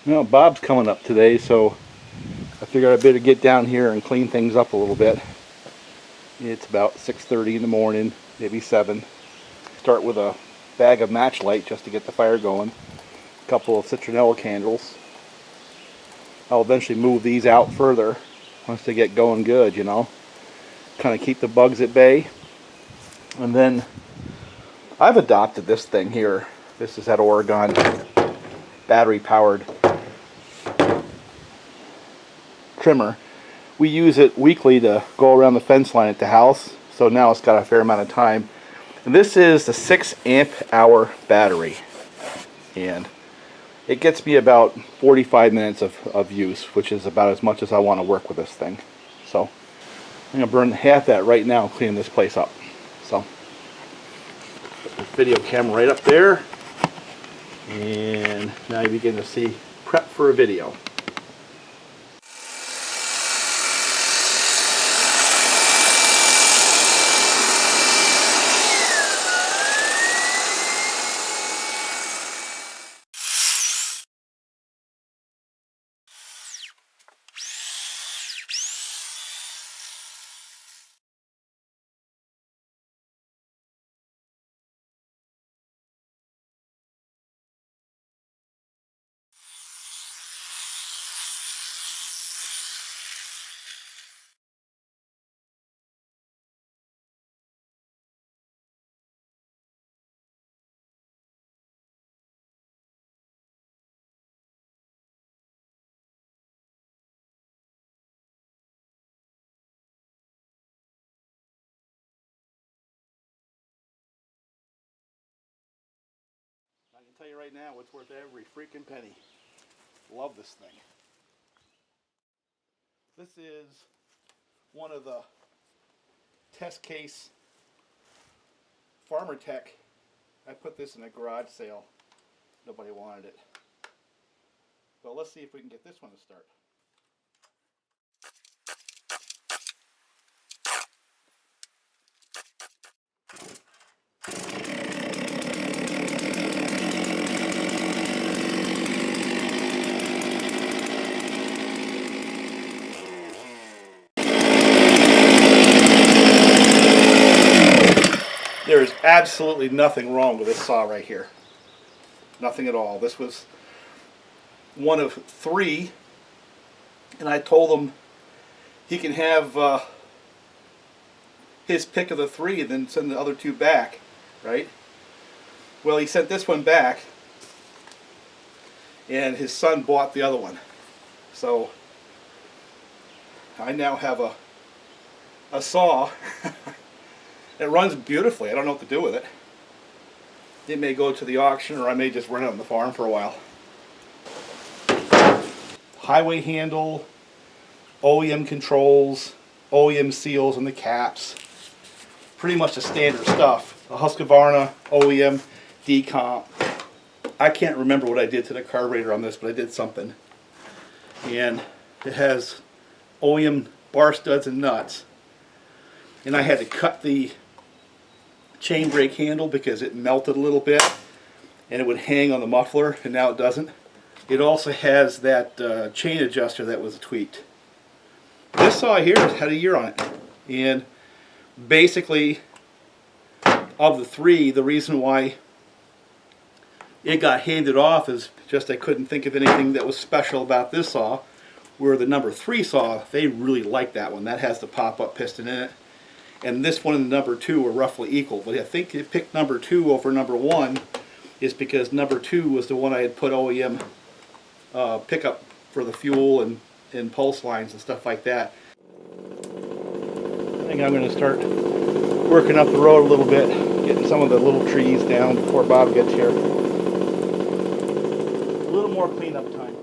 Well, Bob's coming up today, so I figured I better get down here and clean things up a little bit. It's about 6:30 in the morning, maybe 7. Start with a bag of match light just to get the fire going. A couple of citronella candles. I'll eventually move these out further once they get going good, you know. Kind of keep the bugs at bay. And then I've adopted this thing here. This is that Oregon battery powered trimmer. We use it weekly to go around the fence line at the house, so now it's got a fair amount of time. And this is the 6 amp hour battery, and it gets me about 45 minutes of use, which is about as much as I want to work with this thing. So I'm going to burn half that right now cleaning this place up. So put this video camera right up there, and now you begin to see prep for a video. I can tell you right now, it's worth every freaking penny. Love this thing. This is one of the test case Farmer Tech. I put this in a garage sale. Nobody wanted it. But let's see if we can get this one to start. There is absolutely nothing wrong with this saw right here. Nothing at all. This was one of 3, and I told him he can have his pick of the 3 and then send the other 2 back, right? Well, he sent this one back, and his son bought the other one. So I now have a saw. It runs beautifully. I don't know what to do with it. It may go to the auction, or I may just run it on the farm for a while. Highway handle, OEM controls, OEM seals on the caps. Pretty much the standard stuff. A Husqvarna OEM decomp. I can't remember what I did to the carburetor on this, but I did something. And it has OEM bar studs and nuts. And I had to cut the chain brake handle because it melted a little bit and it would hang on the muffler, and now it doesn't. It also has that chain adjuster that was tweaked. This saw here has had a year on it, and basically of the 3, the reason why it got handed off is just I couldn't think of anything that was special about this saw. Where the number 3 saw, they really like that one. That has the pop-up piston in it. And this one and the number 2 are roughly equal. But I think they picked number 2 over number 1 is because number 2 was the one I had put OEM pickup for the fuel and pulse lines and stuff like that. I think I'm going to start working up the road a little bit, getting some of the little trees down before Bob gets here. A little more cleanup time.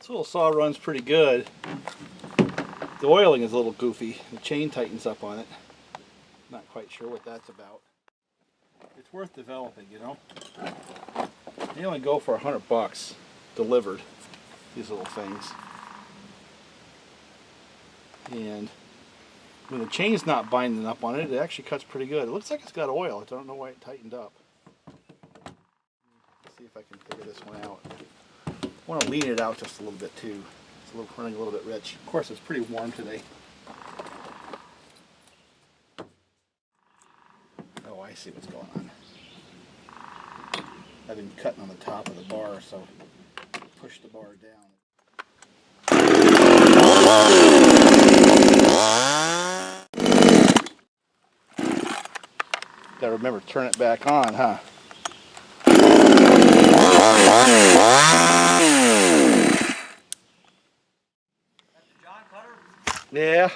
This little saw runs pretty good. The oiling is a little goofy. The chain tightens up on it. Not quite sure what that's about. It's worth developing, you know. They only go for $100 delivered, these little things. And when the chain's not binding up on it, it actually cuts pretty good. It looks like it's got oil. I don't know why it tightened up. Let's see if I can figure this one out. I want to lean it out just a little bit too. It's running a little bit rich. Of course, it's pretty warm today. Oh, I see what's going on. I've been cutting on the top of the bar, so push the bar down. Gotta remember to turn it back on, huh? Yeah.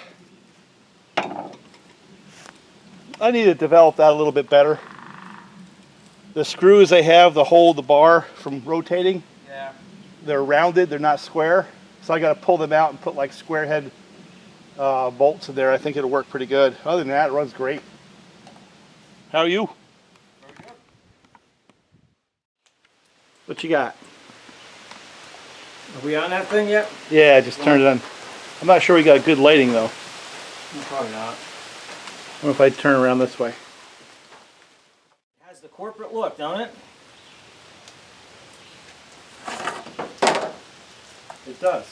I need to develop that a little bit better. The screws they have to hold the bar from rotating, they're rounded, they're not square. So I got to pull them out and put like square head bolts in there. I think it'll work pretty good. Other than that, it runs great. How are you? Very good. What you got? Are we on that thing yet? Yeah, just turned it on. I'm not sure we got good lighting though. Probably not. I wonder if I turn around this way. It has the corporate look, don't it? It does.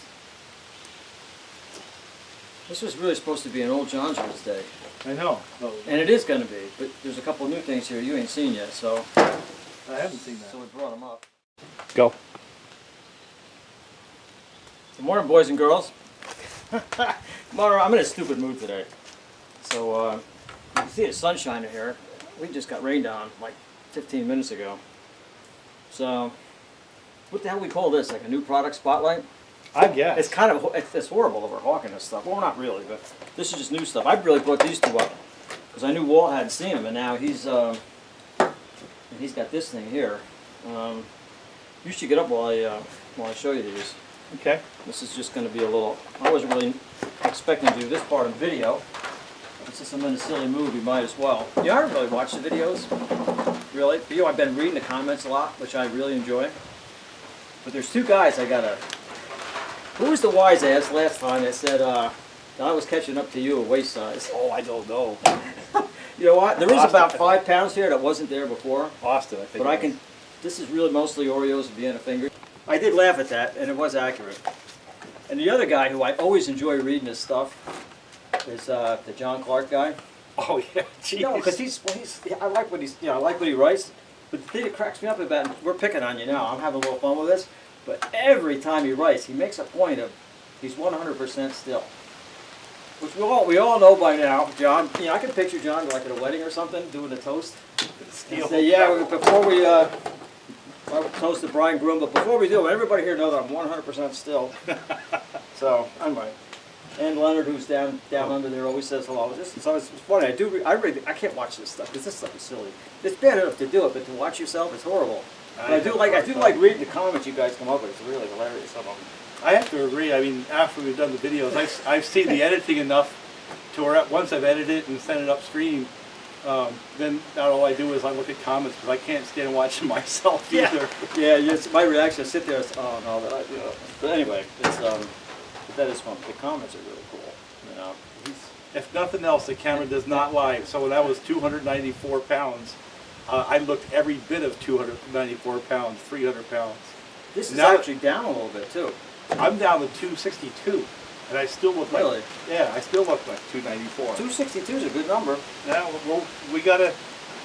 This was really supposed to be an old JonCutter's day. I know. Oh, And it is going to be, but there's a couple new things here you ain't seen yet, so I haven't seen that. we brought them up. Go. Good morning, boys and girls. I'm in a stupid mood today. So, you can see the sunshine in here. We just got rained on like 15 minutes ago. So, what the hell we call this? Like a new product spotlight? I guess. It's kind of, it's horrible that we're hawking this stuff. Well, not really, but this is just new stuff. I really brought these two up because I knew Walt hadn't seen them, and now he's got this thing here. You should get up while I show you these. Okay. This is just going to be a little, I wasn't really expecting to do this part of the video. But since I'm in a silly mood, we might as well. You haven't really watched the videos, really. But, I've been reading the comments a lot, which I really enjoy. But there's two guys I got to... Who was the wise ass last time that said I was catching up to you at waist size? Oh, I don't know. You know what? There is about 5 pounds here that wasn't there before. Austin, I think. But I can... This is really mostly Oreos and Vienna fingers. I did laugh at that, and it was accurate. And the other guy who I always enjoy reading his stuff is the John Clark guy. Oh yeah, geez. No, because I like what I like what he writes. But the thing that cracks me up about, and we're picking on you now. I'm having a little fun with this. But every time he writes, he makes a point of he's 100% still. Which we all know by now. John, I can picture John like at a wedding or something doing a toast. And say, yeah, before we toast the bride and groom, but before we do, everybody here knows that I'm 100% still. So I'm right. And Leonard, who's down under there, always says hello. So it's funny. I can't watch this stuff because this stuff is silly. It's bad enough to do it, but to watch yourself is horrible. But I do like reading the comments you guys come up with. It's really hilarious, some of them. I have to agree. I mean, after we've done the videos, I've seen the editing enough to where once I've edited it and sent it upstream, then now all I do is I look at comments because I can't stand watching myself either. Yeah. Yes. My reaction, I sit there. Oh no, that. But anyway, it's but that is fun. The comments are really cool. If nothing else, the camera does not lie. So when I was 294 pounds, I looked every bit of 294 pounds, 300 pounds. This is actually down a little bit too. I'm down to 262, and I still look like... Really? Yeah, I still look like 294. 262 is a good number. Yeah, well, we gotta...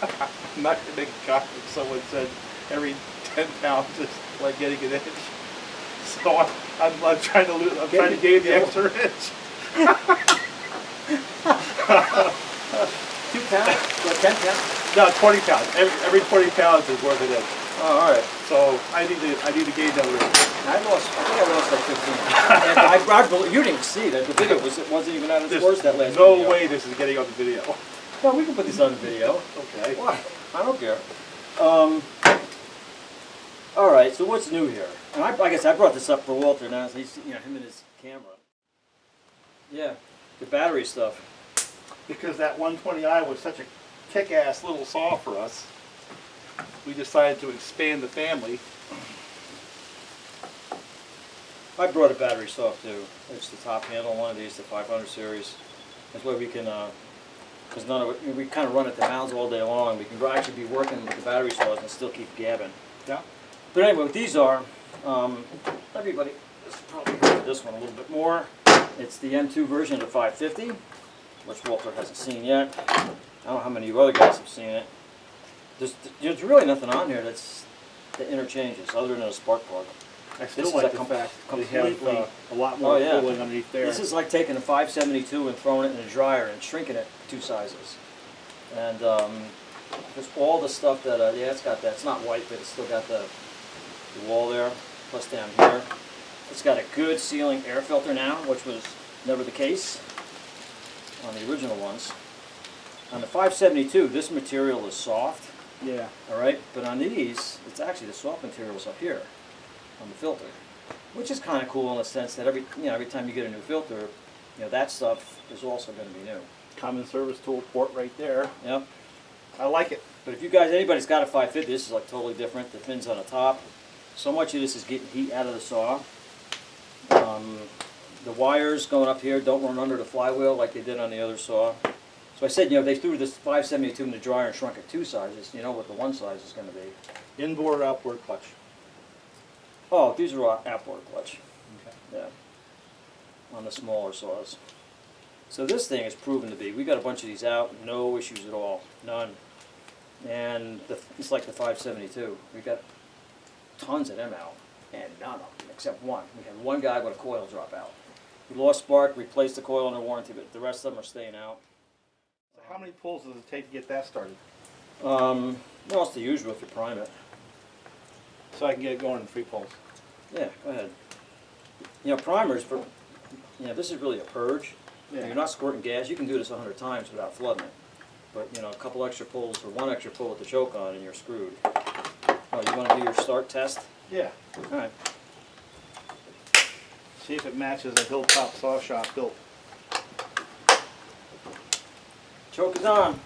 I'm not gonna make a comment. Someone said every 10 pounds is like getting an inch. So I'm trying to lose... I'm trying to gain the extra inch. 2 pounds? Or 10 pounds? No, 20 pounds. Every 20 pounds is worth an inch. Oh, all right. So I need to gain that weight. I think I lost like 15. And you didn't see that the video wasn't even at its worst that last video. No way this is getting on the video. Well, we can put this on the video. Okay. What? I don't care. All right, so what's new here? And I guess I brought this up for Walter now, so he's, him and his camera. Yeah, the battery stuff. Because that 120i was such a kick-ass little saw for us, we decided to expand the family. I brought a battery saw too. It's the top handle, one of these, the 500 series. That's why we can, because none of it, we kind of run at the mounds all day long. We can actually be working with the battery saws and still keep gabbing. Yeah. But anyway, what these are, everybody has probably heard of this one a little bit more. It's the M2 version of the 550, which Walter hasn't seen yet. I don't know how many of you other guys have seen it. There's really nothing on here that interchanges other than a spark plug. I still This like is the a fact they completely have a lot more Oh, yeah. cooling underneath there. This is like taking a 572 and throwing it in a dryer and shrinking it 2 sizes. And there's all the stuff that, yeah, it's got that. It's not white, but it's still got the wall there, plus down here. It's got a good sealing air filter now, which was never the case on the original ones. On the 572, this material is soft, Yeah. all right? But on these, it's actually the soft material is up here on the filter, which is kind of cool in the sense that every time you get a new filter, that stuff is also going to be new. Common service tool port right there. Yep. I like it. But if you guys, anybody's got a 550, this is like totally different. The fins on the top. So much of this is getting heat out of the saw. The wires going up here don't run under the flywheel like they did on the other saw. So I said, they threw this 572 in the dryer and shrunk it 2 sizes. You know what the one size is going to be. Inboard, outboard clutch. Oh, these are all outboard clutch. Okay. Yeah. On the smaller saws. So this thing is proven to be, we got a bunch of these out, no issues at all, none. And it's like the 572. We got tons of them out, and none of them except one. We had one guy with a coil drop out. We lost spark, replaced the coil under warranty, but the rest of them are staying out. So how many pulls does it take to get that started? Well, it's the usual if you prime it. So I can get it going in 3 pulls. Yeah, go ahead. Primers, this is really a purge. Yeah. You're not squirting gas. You can do this 100 times without flooding it. But, a couple extra pulls or 1 extra pull with the choke on and you're screwed. Oh, you want to do your start test? Yeah. All right. See if it matches a Hilltop saw shop built. Choke is on.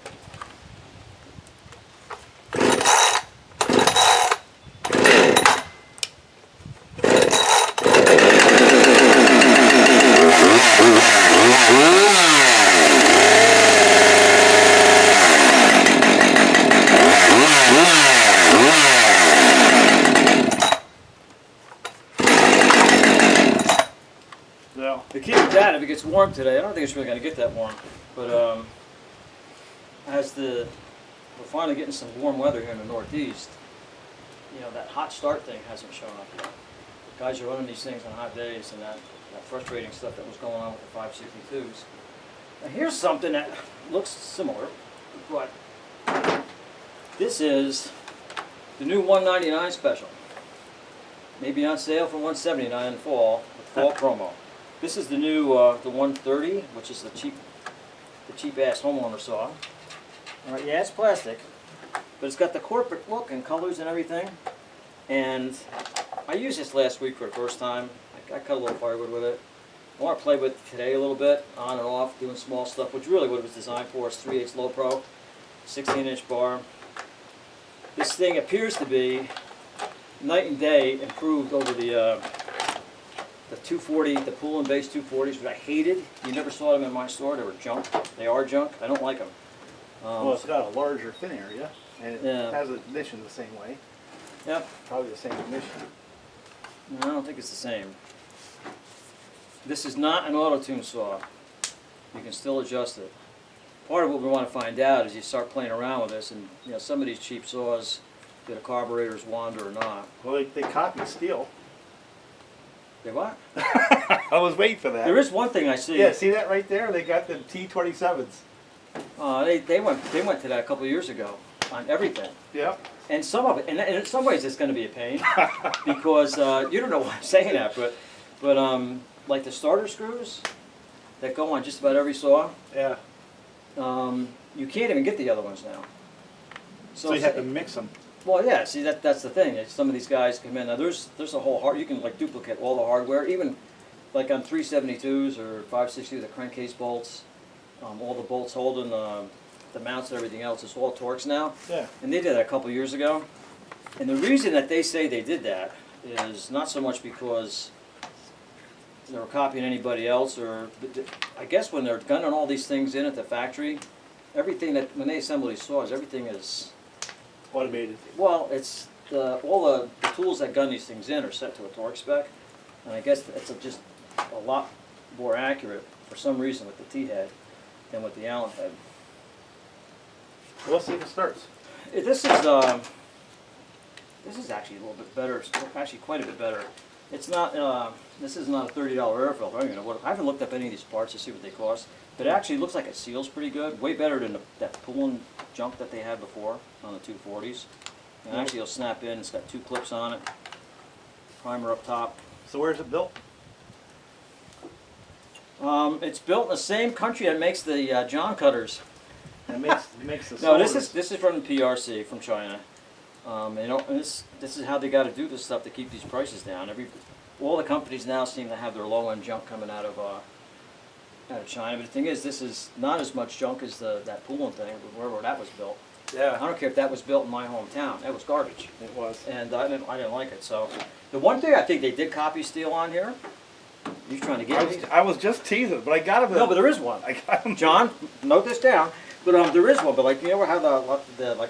So, The key with that, if it gets warm today, I don't think it's really going to get that warm, but we're finally getting some warm weather here in the Northeast, that hot start thing hasn't shown up yet. Guys are running these things on hot days and that frustrating stuff that was going on with the 562s. Now here's something that looks similar, but this is the new 199 special. Maybe on sale for 179 in the fall, with fall promo. This is the new the 130, which is the cheap ass homeowner saw. All right, yeah, it's plastic, but it's got the corporate look and colors and everything. And I used this last week for the first time. I cut a little firewood with it. I want to play with it today a little bit, on and off, doing small stuff, which really what it was designed for is 3/8 low pro, 16-inch bar. This thing appears to be night and day improved over the 240, the pull and base 240s, which I hated. You never saw them in my store. They were junk. They are junk. I don't like them. well, it's got a larger fin area, and it Yeah. has ignition the same way. Yep. Probably the same ignition. No, I don't think it's the same. This is not an auto-tune saw. You can still adjust it. Part of what we want to find out is you start playing around with this, and some of these cheap saws, do the carburetors wander or not. Well, they copied steel. They what? I was waiting for that. There is one thing I see. Yeah, see that right there? They got the T27s. They went to that a couple of years ago on everything. Yeah. And some of it, and in some ways it's going to be a pain because you don't know why I'm saying that, but like the starter screws that go on just about every saw, Yeah. you can't even get the other ones now. So you have to mix them. Well, yeah. See, that's the thing. Some of these guys come in. Now, there's a whole you can like duplicate all the hardware, even like on 372s or 560, the crankcase bolts, all the bolts holding the mounts and everything else. It's all Torx now. Yeah. And they did that a couple years ago. And the reason that they say they did that is not so much because they were copying anybody else, or I guess when they're gunning all these things in at the factory, everything that when they assemble these saws, everything is Automated. well, it's all the tools that gun these things in are set to a Torx spec, and I guess it's just a lot more accurate for some reason with the T-head than with the Allen head. Well, let's see if it starts. This is actually a little bit better. It's actually quite a bit better. It's not. This is not a $30 air filter. I don't even know what. I haven't looked up any of these parts to see what they cost. But it actually looks like it seals pretty good. Way better than that pulling junk that they had before on the 240s. And actually, it'll snap in. It's got 2 clips on it. Primer up top. So where's it built? It's built in the same country that makes the JonCutters. It makes the No, cylinders. this is from the PRC from China. And this is how they got to do this stuff to keep these prices down. All the companies now seem to have their low-end junk coming out of China. But the thing is, this is not as much junk as that Poulin thing, wherever that was built. I Yeah, don't care if that was built in my hometown. That was garbage, it was. and I didn't like it. So the one thing I think they did copy steel on here. You trying to get me? I was just teasing, but I got him. No, but there is one. I got him. John, note this down. But there is one. But like you know how the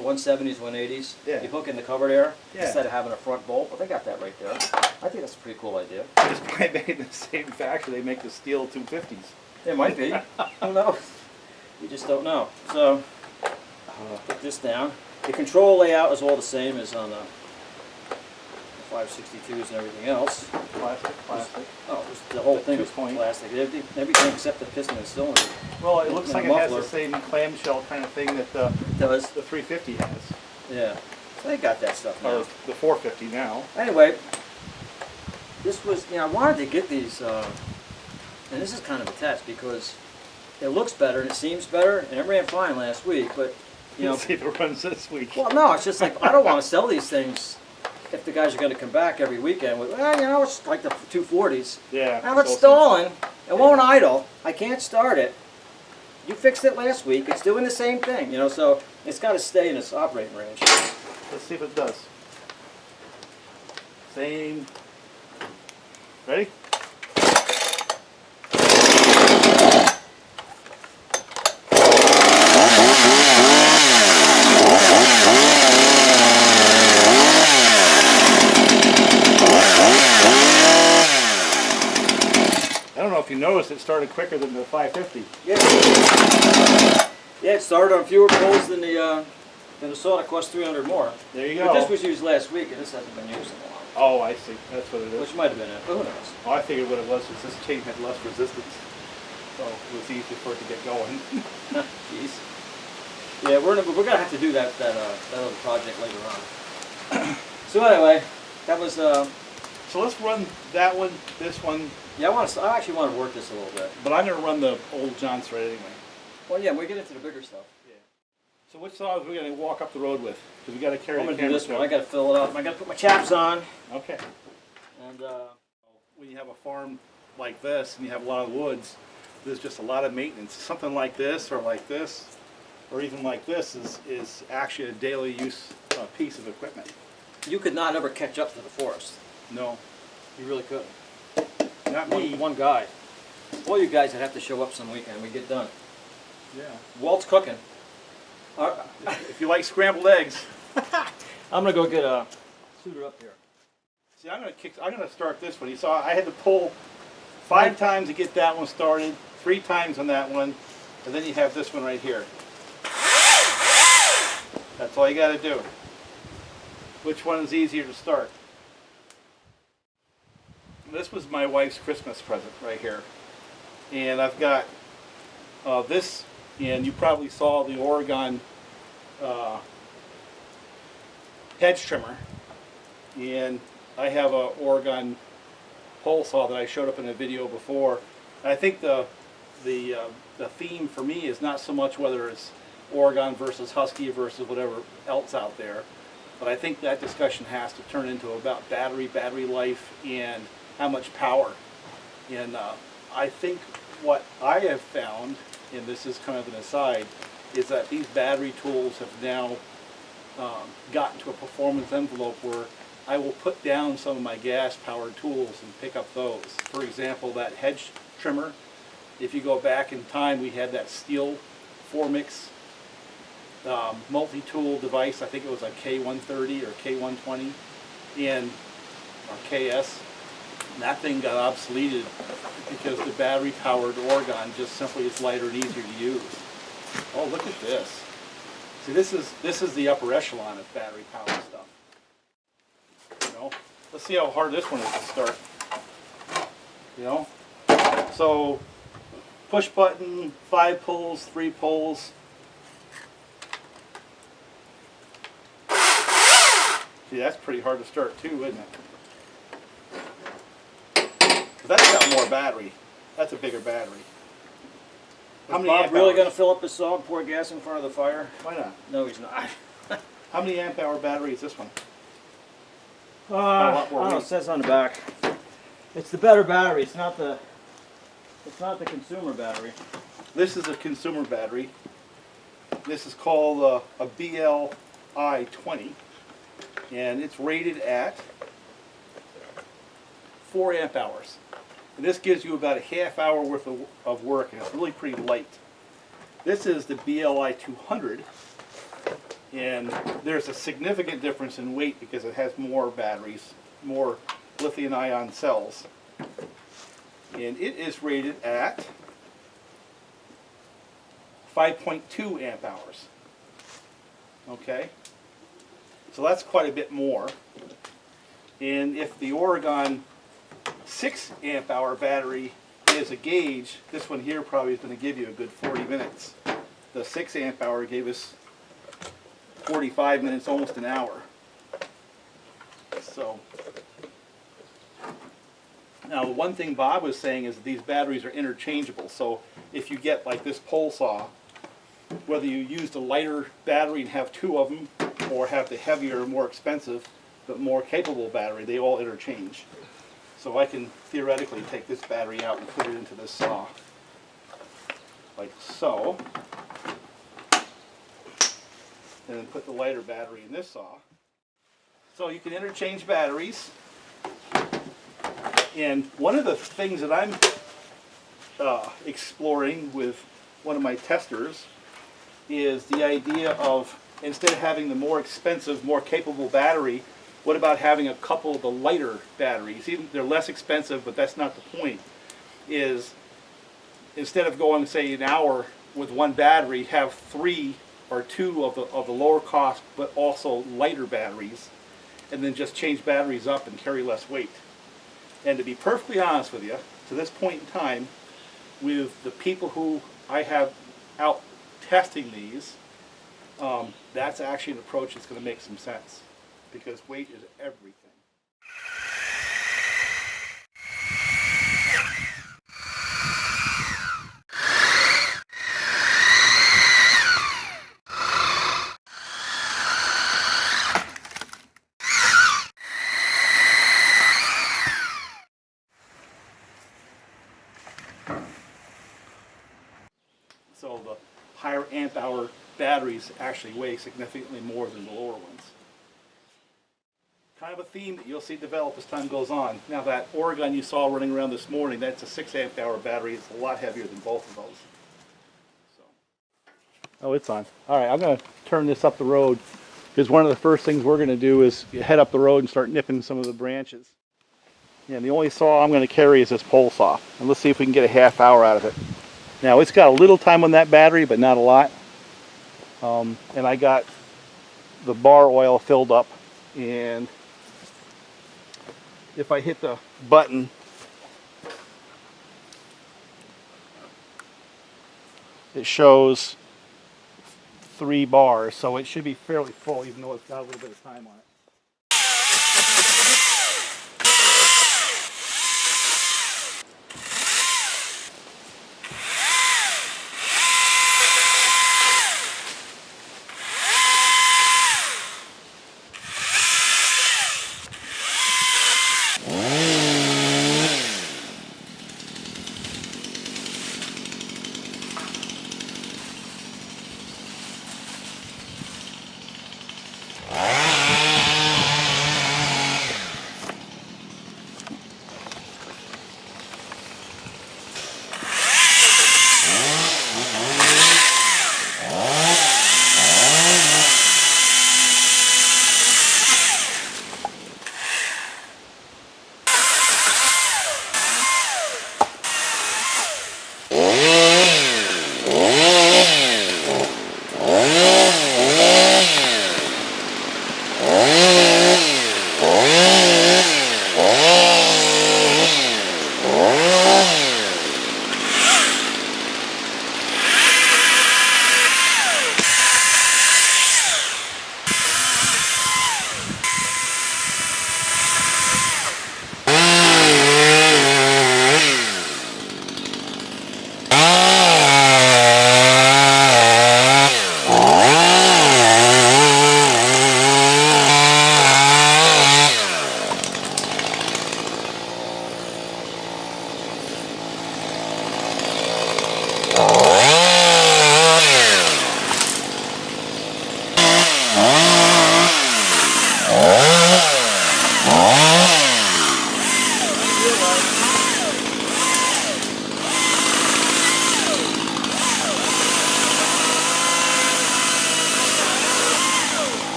170s, 180s, Yeah. you hook in the cover there Yeah. instead of having a front bolt. Well, they got that right there. I think that's a pretty cool idea. It's probably made in the same factory they make the steel 250s. It might be. Who knows? You just don't know. So put this down. The control layout is all the same as on the 562s and everything else. Plastic. Oh, the whole thing is 2-point. plastic. Everything except the piston and cylinder. Well, it looks And like a it has the muffler. same clamshell kind of thing that the Does 350 has, yeah. So they got that stuff now. or the 450 now. Anyway, this was, I wanted to get these, and this is kind of a test because it looks better and it seems better, and it ran fine last week, but, Let's see if it runs this week. well, no, it's just like, I don't want to sell these things if the guys are going to come back every weekend with, well, it's like the 240s. Yeah. Now it's awesome. stalling, it won't idle, I can't start it. You fixed it last week, it's doing the same thing, so it's got to stay in its operating range. Let's see if it does. Same. Ready? I don't know if you noticed, it started quicker than the 550. Yeah. Yeah, it started on fewer poles than the saw that cost 300 more. There you But go. this was used last week, and this hasn't been used in a while. Oh, I see. That's what it is. Which might have been it, but who knows? Oh, I figured what it was this chain had less resistance, so it was easier for it to get going. Jeez. Yeah, we're gonna have to do that other project later on. So anyway, that was So let's run that one, this one, yeah. I actually want to work this a little bit. but I'm going to run the old John thread anyway. Well, yeah, we get into the bigger stuff. Yeah. So which saws are we going to walk up the road with? Because we got to carry I'm the gonna do camera. this one. I gotta fill it up. I gotta put my chaps on. Okay. And When you have a farm like this and you have a lot of woods, there's just a lot of maintenance. Something like this, or even like this is actually a daily use piece of equipment. you could not ever catch up to the forest. No, You really couldn't. not me. One guy. All you guys would have to show up some weekend. We get done. Yeah. Walt's cooking. If you like scrambled eggs. I'm gonna go get a suitor up here. See, I'm gonna start this one. You saw I had to pull 5 times to get that one started, 3 times on that one, and then you have this one right here. That's all you gotta do. Which one is easier to start? This was my wife's Christmas present right here. And I've got this, and you probably saw the Oregon hedge trimmer. And I have a Oregon pole saw that I showed up in a video before. And I think the theme for me is not so much whether it's Oregon versus Husky versus whatever else out there. But I think that discussion has to turn into about battery life, and how much power. And I think what I have found, and this is kind of an aside, is that these battery tools have now gotten to a performance envelope where I will put down some of my gas-powered tools and pick up those. For example, that Hedge trimmer. If you go back in time, we had that steel 4-mix multi-tool device. I think it was a K130 or K120 or KS. And that thing got obsoleted because the battery-powered Oregon just simply is lighter and easier to use. Oh, look at this. See, this is the upper echelon of battery-powered stuff. You know, let's see how hard this one is to start. You know, so push button, 5 pulls, 3 pulls. See, that's pretty hard to start too, isn't it? That's got more battery. That's a bigger battery. How many Bob really going to fill up his saw and pour gas in front of the fire? Why not? No, he's not. How many amp hour battery is this one? I don't know, it says on the back. It's the better battery. It's not the consumer battery. This is a consumer battery. This is called a BLI 20, and it's rated at 4 amp hours. And this gives you about a half hour worth of work, and it's really pretty light. This is the BLI 200, and there's a significant difference in weight because it has more batteries, more lithium-ion cells. And it is rated at 5.2 amp hours. Okay? So that's quite a bit more. And if the Oregon 6 amp hour battery is a gauge, this one here probably is going to give you a good 40 minutes. The 6 amp hour gave us 45 minutes, almost an hour. So now the one thing Bob was saying is that these batteries are interchangeable. So if you get like this pole saw, whether you use the lighter battery and have 2 of them, or have the heavier, more expensive, but more capable battery, they all interchange. So I can theoretically take this battery out and put it into this saw, like so, and then put the lighter battery in this saw. So you can interchange batteries. And one of the things that I'm exploring with one of my testers is the idea of, instead of having the more expensive, more capable battery, what about having a couple of the lighter batteries? Even they're less expensive, but that's not the point. Is instead of going, say, an hour with one battery, have 3 or 2 of the lower cost, but also lighter batteries, and then just change batteries up and carry less weight. And to be perfectly honest with you, to this point in time, with the people who I have out testing these, that's actually an approach that's going to make some sense, because weight is everything. So the higher amp hour batteries actually weigh significantly more than the lower ones. Kind of a theme that you'll see develop as time goes on. Now that Oregon you saw running around this morning, that's a 6 amp hour battery. It's a lot heavier than both of those. So. Oh, it's on. All right, I'm going to turn this up the road, because one of the first things we're going to do is head up the road and start nipping some of the branches. And the only saw I'm going to carry is this pole saw. And let's see if we can get a half hour out of it. Now it's got a little time on that battery, but not a lot. And I got the bar oil filled up, and if I hit the button, it shows 3 bars, so it should be fairly full, even though it's got a little bit of time on it.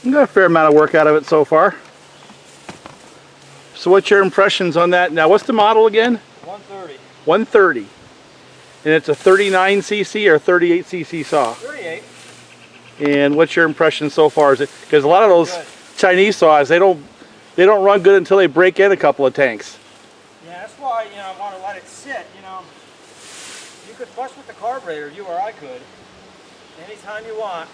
Got a fair amount of work out of it so far. So what's your impressions on that? Now what's the model again? 130. 130. And it's a 39cc or 38cc saw? 38. And what's your impression so far? Is it because a lot of those Good. Chinese saws, they don't run good until they break in a couple of tanks. Yeah, that's why, I want to let it sit, You could fuss with the carburetor, you or I could, anytime you want,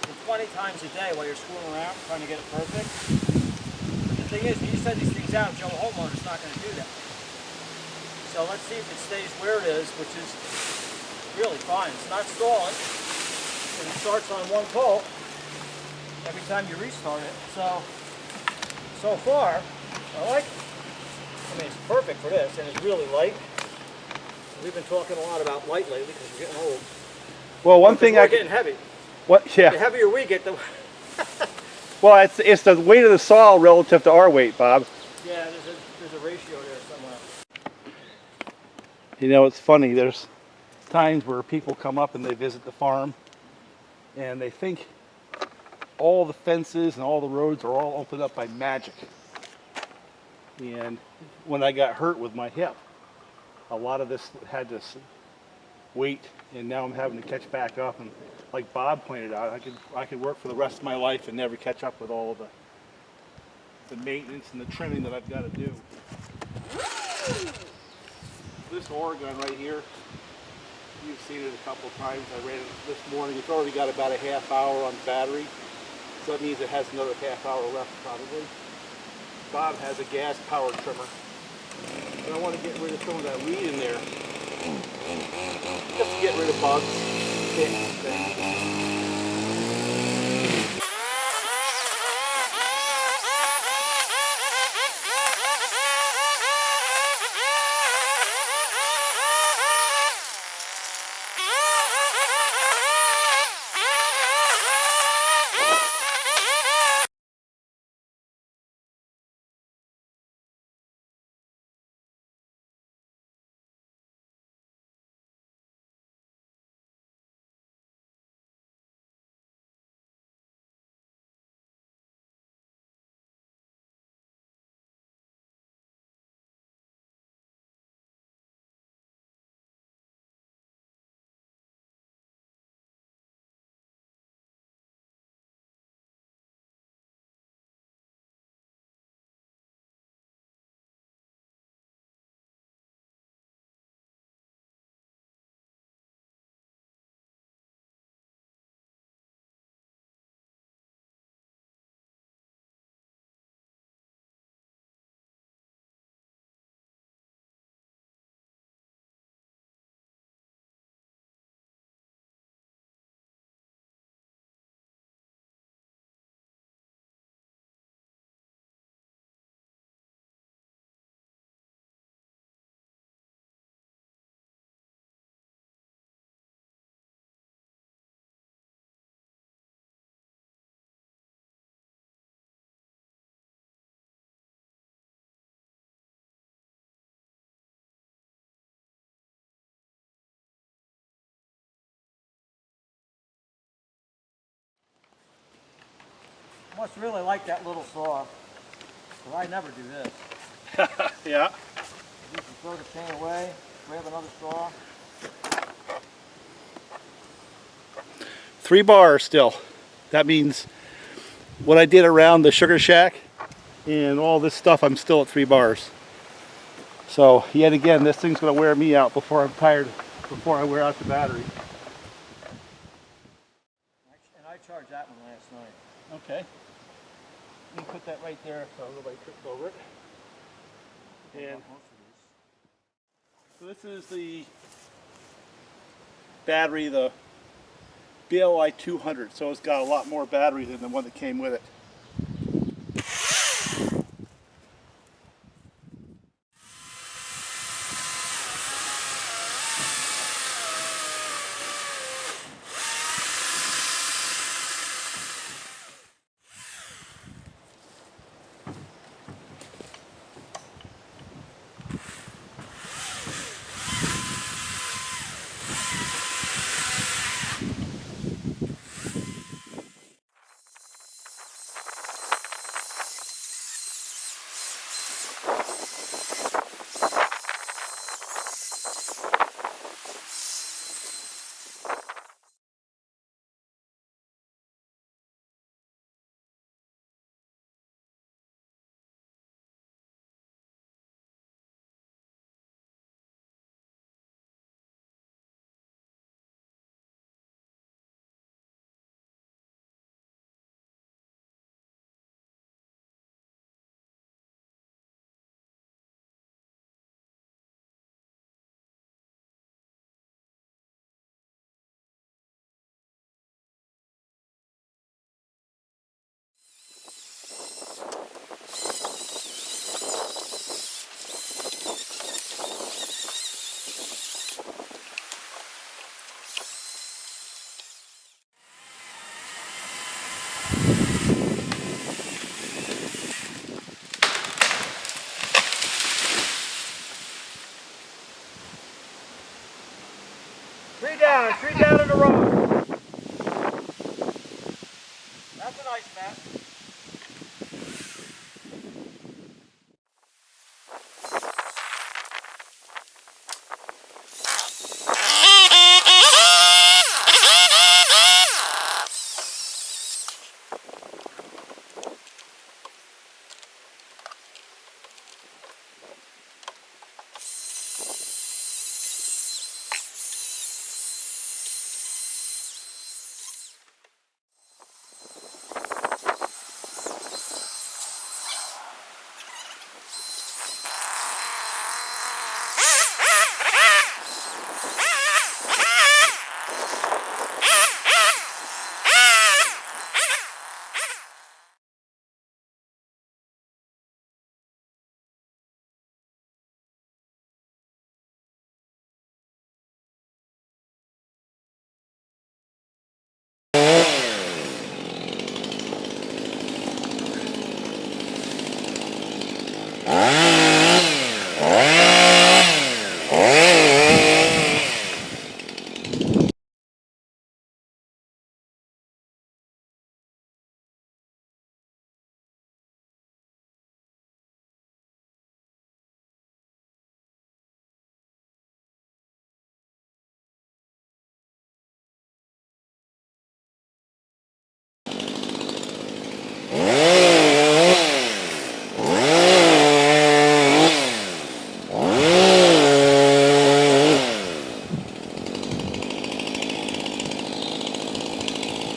and 20 times a day while you're screwing around trying to get it perfect. But the thing is, when you set these things out, Joe Homeowner's not going to do that. So let's see if it stays where it is, which is really fine. It's not stalling, and it starts on one pole every time you restart it. So far, I like it. I mean, it's perfect for this, and it's really light. We've been talking a lot about light lately because we're getting old. Well, one thing we're getting heavy. What? Yeah. The heavier we get, the Well, it's the weight of the saw relative to our weight, Bob. yeah. There's a ratio there somewhere. It's funny. There's times where people come up and they visit the farm, and they think all the fences and all the roads are all opened up by magic. And when I got hurt with my hip, a lot of this had to wait, and now I'm having to catch back up. And like Bob pointed out, I could work for the rest of my life and never catch up with all of the maintenance and the trimming that I've got to do. This Oregon right here, you've seen it a couple of times. I ran it this morning. It's already got about a half hour on battery, so that means it has another half hour left probably. Bob has a gas powered trimmer, but I want to get rid of some of that weed in there, just to get rid of bugs, ticks, things. I must really like that little saw, because I never do this. Yeah. You can throw the chain away, grab another saw. 3 bars still. That means what I did around the sugar shack and all this stuff, I'm still at 3 bars. So yet again, this thing's going to wear me out before I'm tired, before I wear out the battery. And I charged that one last night. Okay. Let me put that right there so nobody trips over it. And so this is the battery, the BLI 200. So it's got a lot more battery than the one that came with it. Three down in a row. That's a nice match.